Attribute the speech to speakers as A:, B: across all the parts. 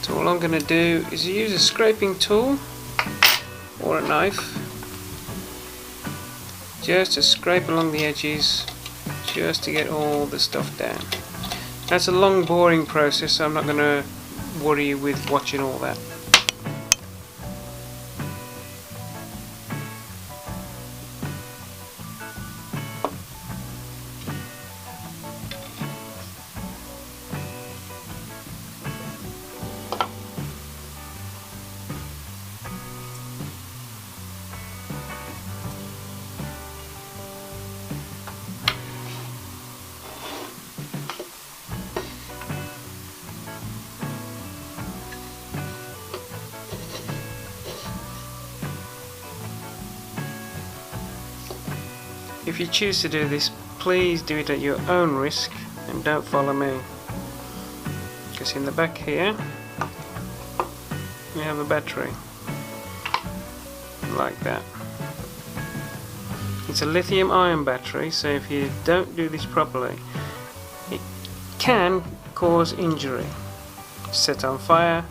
A: So all I'm going to do is use a scraping tool or a knife just to scrape along the edges, just to get all the stuff down. That's a long boring process, so I'm not going to worry you with watching all that. If you choose to do this, please do it at your own risk and don't follow me, because in the back here we have a battery like that. It's a lithium ion battery, so if you don't do this properly it can cause injury, set on fire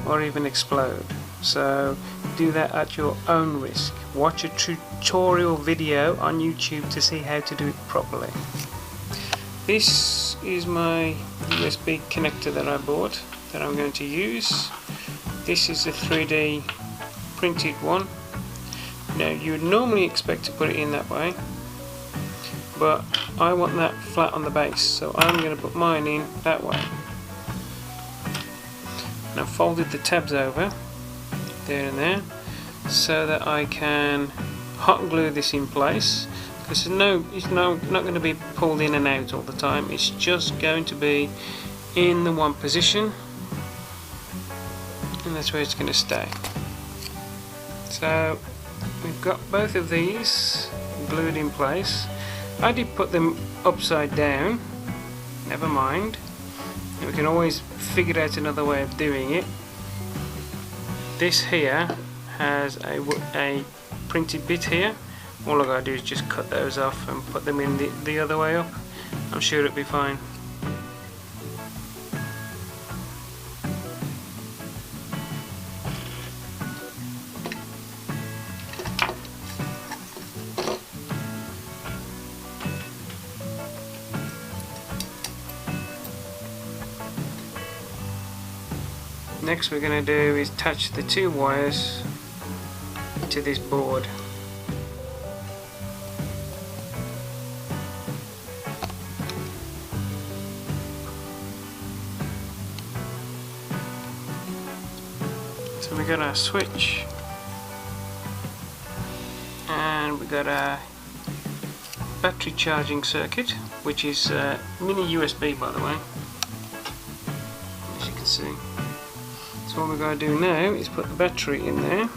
A: or even explode. So do that at your own risk. Watch a tutorial video on YouTube to see how to do it properly. This is my USB connector that I bought that I'm going to use. This is a 3D printed one. Now you would normally expect to put it in that way, but I want that flat on the base, so I'm going to put mine in that way. And I've folded the tabs over there and there so that I can hot glue this in place, because it's not going to be pulled in and out all the time. It's just going to be in the one position, and that's where it's going to stay. So we've got both of these glued in place. I did put them upside down, never mind, we can always figure out another way of doing it. This here has a printed bit here. All I gotta do is just cut those off and put them in the other way up. I'm sure it'll be fine. Next we're going to do is attach the two wires to this board. So we got our switch, and we got our battery charging circuit, which is mini USB, by the way, as you can see. So what we're going to do now is put the battery in there.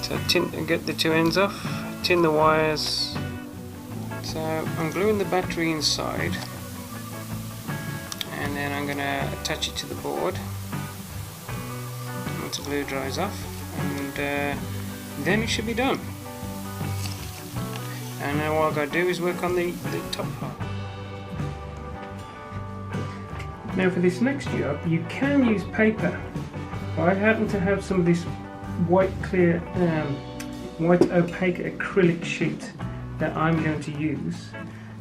A: So get the two ends off, tin the wires. So I'm gluing the battery inside, and then I'm going to attach it to the board once the glue dries off, and then it should be done. And now what I've got to do is work on the top part. Now for this next job you can use paper. I happen to have some of this white clear, white opaque acrylic sheet that I'm going to use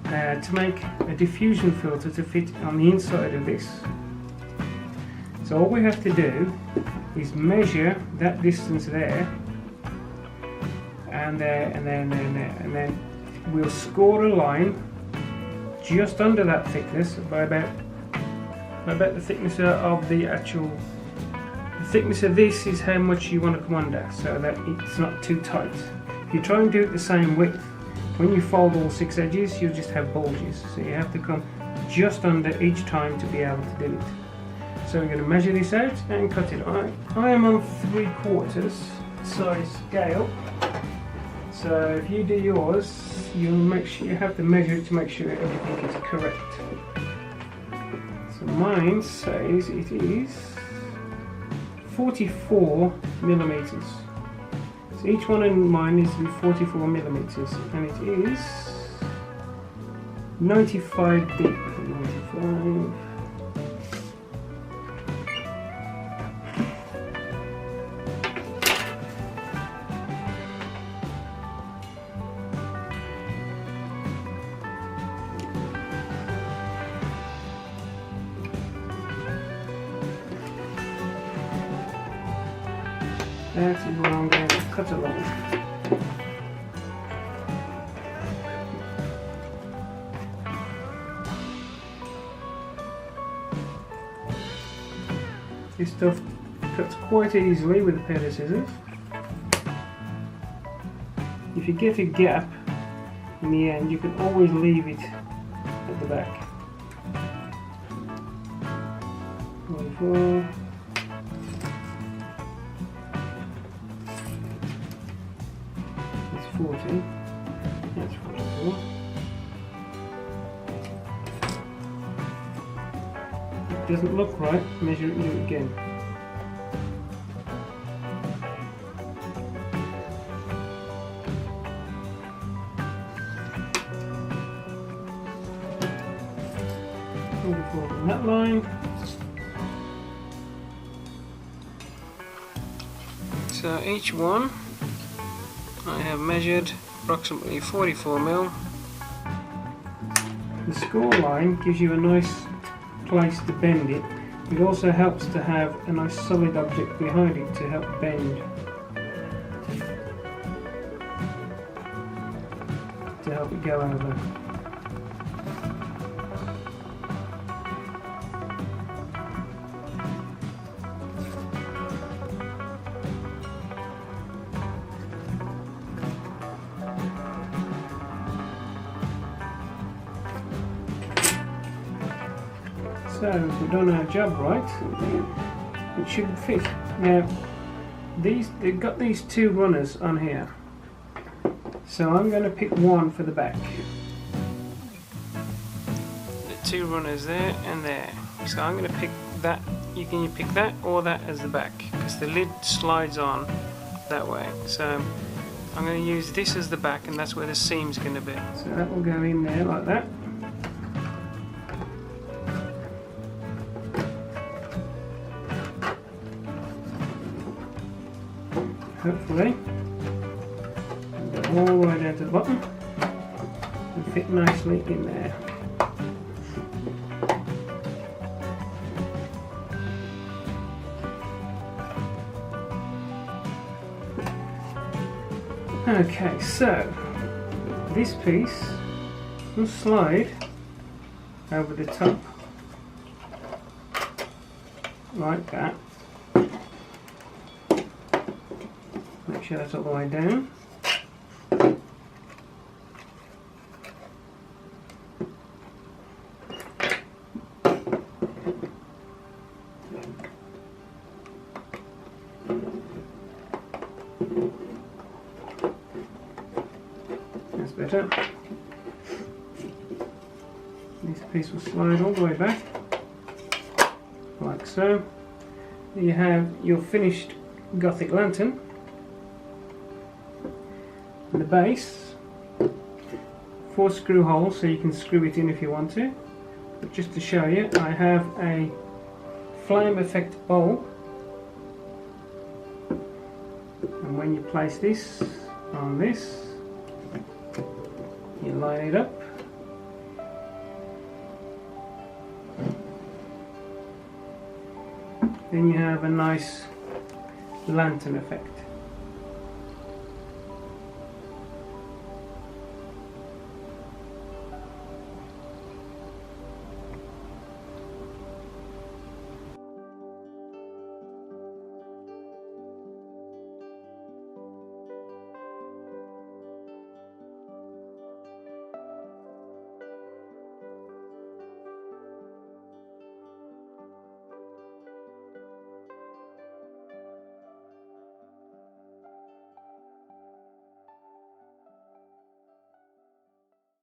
A: to make a diffusion filter to fit on the inside of this. So all we have to do is measure that distance there, and there, and then there, and then we'll score a line just under that thickness by about the thickness of the actual. The thickness of this is how much you want to come under, so that it's not too tight. If you try and do it the same width, when you fold all 6 edges, you'll just have bulges. So you have to come just under each time to be able to do it. So we're going to measure this out and cut it. I am on 3/4 size scale. So if you do yours, you'll make sure you have to measure it to make sure everything is correct. So mine says it is 44 millimeters. So each one in mine needs to be 44 millimeters, and it is 95 deep. 95. That is what I'm going to cut along. This stuff cuts quite easily with a pair of scissors. If you get a gap in the end, you can always leave it at the back. 44. That's 40. That's 44. Doesn't look right, measure it and do it again. On that line. So each one I have measured approximately 44mm. The score line gives you a nice place to bend it. It also helps to have a nice solid object behind it to help bend, to help it go over. So if we've done our job right, it should fit. Now they've got these two runners on here, so I'm going to pick one for the back. The two runners there and there. So I'm going to pick that. You can pick that or that as the back, because the lid slides on that way. So I'm going to use this as the back, and that's where the seam's going to be. So that will go in there like that. Hopefully, go all the way down to the bottom and fit nicely in there. Okay, so this piece will slide over the top like that. Make sure that's all the way down. That's better. This piece will slide all the way back, like so. There you have your finished Gothic lantern. And the base, 4 screw holes, so you can screw it in if you want to. But just to show you, I have a flame effect bulb, and when you place this on this, you line it up, then you have a nice lantern effect.